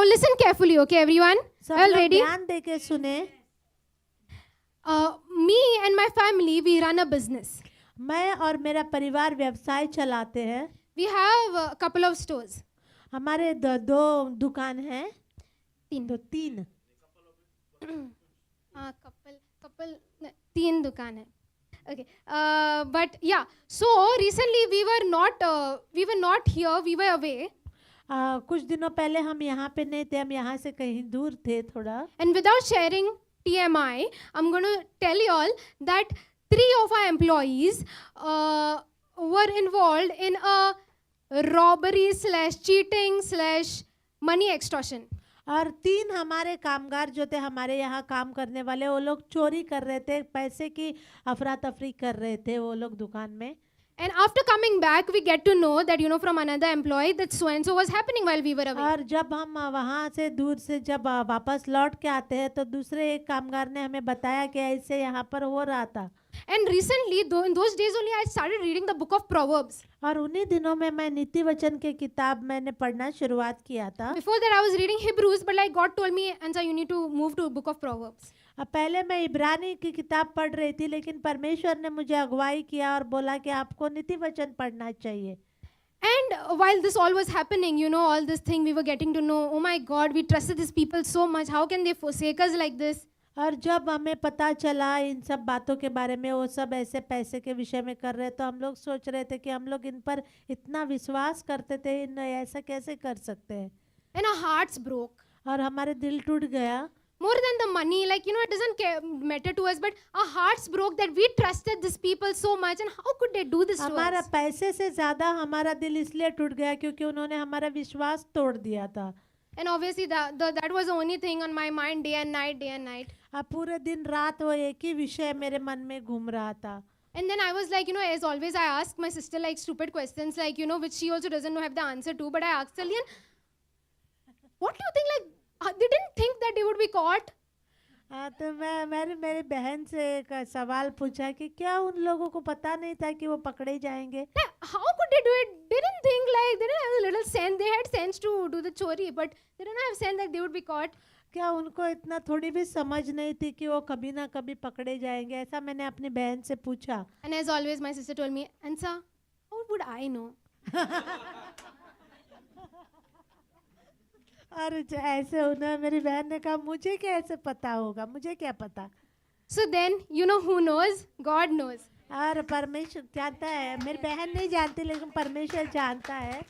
listen carefully, okay, everyone? सब All लोग ready? ध्यान दे के सुने. Me and my family, we run a business. मैं और मेरा परिवार व्यवसाय चलाते हैं. We have a couple of stores. हमारे दो दुकान हैं. तीन. couple, तीन दुकान है. Okay, but yeah. So recently we were not here. We were away. कुछ दिनों पहले हम यहाँ पे नहीं थे. हम यहाँ से कहीं दूर थे थोड़ा. And without sharing TMI, I'm going to tell you all that 3 of our employees were involved in a robbery / cheating / money extortion. और 3 हमारे कामगार जो थे, हमारे यहाँ काम करने वाले, वो लोग चोरी कर रहे थे. पैसे की अफरा तफरी कर रहे थे वो लोग दुकान में. And after coming back, we get to know that, from another employee that so and so was happening while we were away. और जब हम वहाँ से दूर से जब वापस लौट के आते हैं तो दूसरे एक कामगार ने हमें बताया कि ऐसे यहाँ पर हो रहा था. And recently, in those days only, I started reading the book of Proverbs. और उन्हीं दिनों में मैं नीति वचन के किताब मैंने पढ़ना शुरुआत किया था. Before that, I was reading Hebrews, but like God told me, Ansa, you need to move to book of Proverbs. अब पहले मैं इब्रानी की किताब पढ़ रही थी, लेकिन परमेश्वर ने मुझे अगुवाई किया और बोला कि आपको नीति वचन पढ़ना चाहिए. And while this all was happening, all this thing we were getting to know, oh my God, we trusted these people so much. How can they forsake us like this? और जब हमें पता चला इन सब बातों के बारे में, वो सब ऐसे पैसे के विषय में कर रहे, तो हम लोग सोच रहे थे कि हम लोग इन पर इतना विश्वास करते थे, इन ऐसा कैसे कर सकते हैं. And our hearts broke. और हमारे दिल टूट गया. More than the money, it doesn't matter to us, but our hearts broke that we trusted these people so much, and how could they do this to हमारा us? पैसे से ज़्यादा हमारा दिल इसलिए टूट गया क्योंकि उन्होंने हमारा विश्वास तोड़ दिया था. And obviously that was the only thing on my mind day and night. अब पूरे दिन रात वो एक ही विषय मेरे मन में घूम रहा था. And then I was like, as always, I ask my sister stupid questions, which she also doesn't have the answer to. But I asked her, Lian, what do you think? They didn't think that they would be caught. तो मैंने मेरी बहन से एक सवाल पूछा कि क्या उन लोगों को पता नहीं था कि वो पकड़े जाएंगे. How could they do it? They didn't think they didn't have a little sense. They had sense to do the chori, but they didn't have sense that they would be caught. क्या उनको इतना थोड़ी भी समझ नहीं थी कि वो कभी ना कभी पकड़े जाएंगे. ऐसा मैंने अपनी बहन से पूछा. And as always, my sister told me, Ansa, how would I know? और ऐसे उन्होंने, मेरी बहन ने कहा, मुझे क्या ऐसे पता होगा, मुझे क्या पता. So then, who knows? God knows. और परमेश्वर जानता है. मेरी बहन नहीं जानती, लेकिन परमेश्वर जानता है.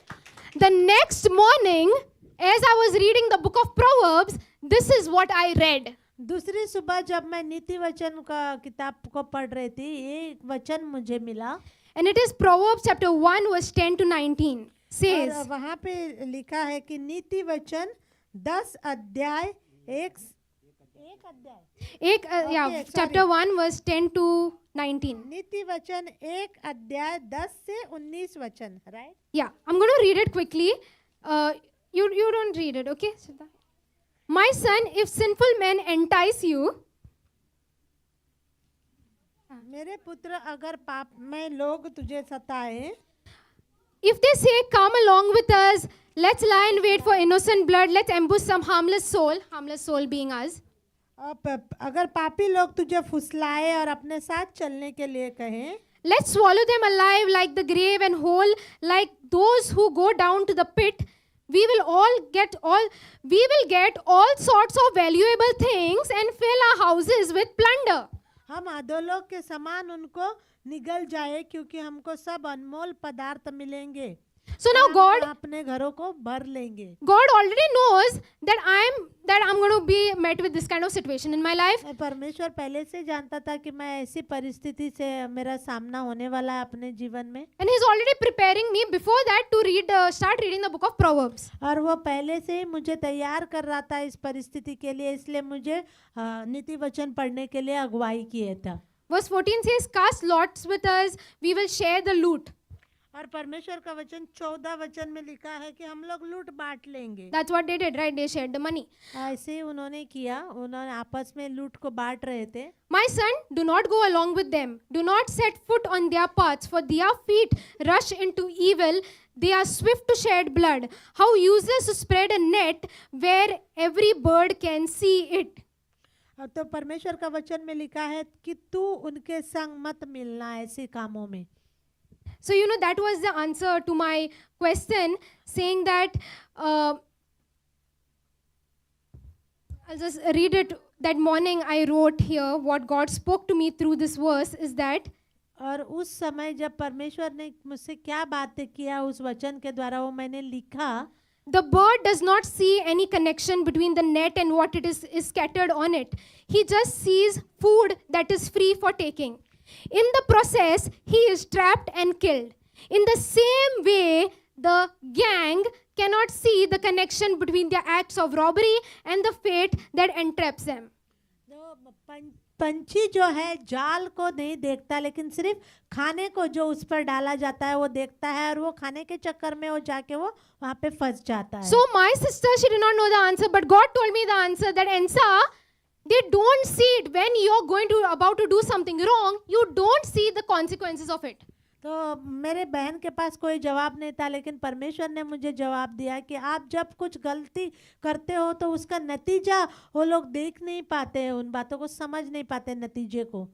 The next morning, as I was reading the book of Proverbs, this is what I read. दूसरी सुबह जब मैं नीति वचन का किताब को पढ़ रही थी, ये वचन मुझे मिला. And it is Proverbs chapter 1 verse 10 to 19. Says, और वहाँ पे लिखा है कि नीति वचन 10 अध्याय एक अध्याय chapter 1 verse 10 to 19. नीति वचन 1 अध्याय 10 से 19 वचन, right? Yeah, I'm going to read it quickly. You don't read it, okay? My son, if sinful men entice you, मेरे पुत्र, अगर पाप में लोग तुझे सताए, if they say, come along with us, let's lie in wait for innocent blood, let's ambush some harmless soul being us. अगर पापी लोग तुझे फुसलाए और अपने साथ चलने के लिए कहें, let's swallow them alive like the grave and whole, like those who go down to the pit. We will get all sorts of valuable things and fill our houses with plunder. हम अधोलोक के समान उनको निगल जाए, क्योंकि हमको सब अनमोल पदार्थ मिलेंगे. So now God अपने घरों को भर लेंगे. God already knows that I'm going to be met with this kind of situation in my life. परमेश्वर पहले से जानता था कि मैं ऐसी परिस्थिति से मेरा सामना होने वाला है अपने जीवन में. And He's already preparing me before that to start reading the book of Proverbs. और वो पहले से ही मुझे तैयार कर रहा था इस परिस्थिति के लिए, इसलिए मुझे नीति वचन पढ़ने के लिए अगुवाई किए था. Verse 14 says, cast lots with us, we will share the loot. और परमेश्वर का वचन 14 वचन में लिखा है कि हम लोग लूट बांट लेंगे। That's what they did, right? They shared the money. ऐसे ही उन्होंने किया, उन्होंने आपस में लूट को बांट रहे थे। My son, do not go along with them. Do not set foot on their paths, for their feet rush into evil. They are swift to shed blood. How useless to spread a net where every bird can see it. अब तो परमेश्वर का वचन में लिखा है कि तू उनके संग मत मिलना ऐसे कामों में। So, that was the answer to my question, saying that, I'll just read it. That morning I wrote here, what God spoke to me through this verse is that, और उस समय जब परमेश्वर ने मुझसे क्या बातें किया उस वचन के द्वारा, वो मैंने लिखा, the bird does not see any connection between the net and what it is scattered on it. He just sees food that is free for taking. In the process, he is trapped and killed. In the same way, the gang cannot see the connection between their acts of robbery and the fate that entraps them. पंछी जो है जाल को नहीं देखता, लेकिन सिर्फ खाने को जो उस पर डाला जाता है वो देखता है, और वो खाने के चक्कर में वो जाके वो वहाँ पे फंस जाता है। So my sister, she did not know the answer, but God told me the answer, that Ensa, they don't see it. When you're about to do something wrong, you don't see the consequences of it. तो मेरे बहन के पास कोई जवाब नहीं था, लेकिन परमेश्वर ने मुझे जवाब दिया कि आप जब कुछ गलती करते हो तो उसका नतीजा वो लोग देख नहीं पाते हैं, उन बातों को समझ नहीं पाते नतीजे को।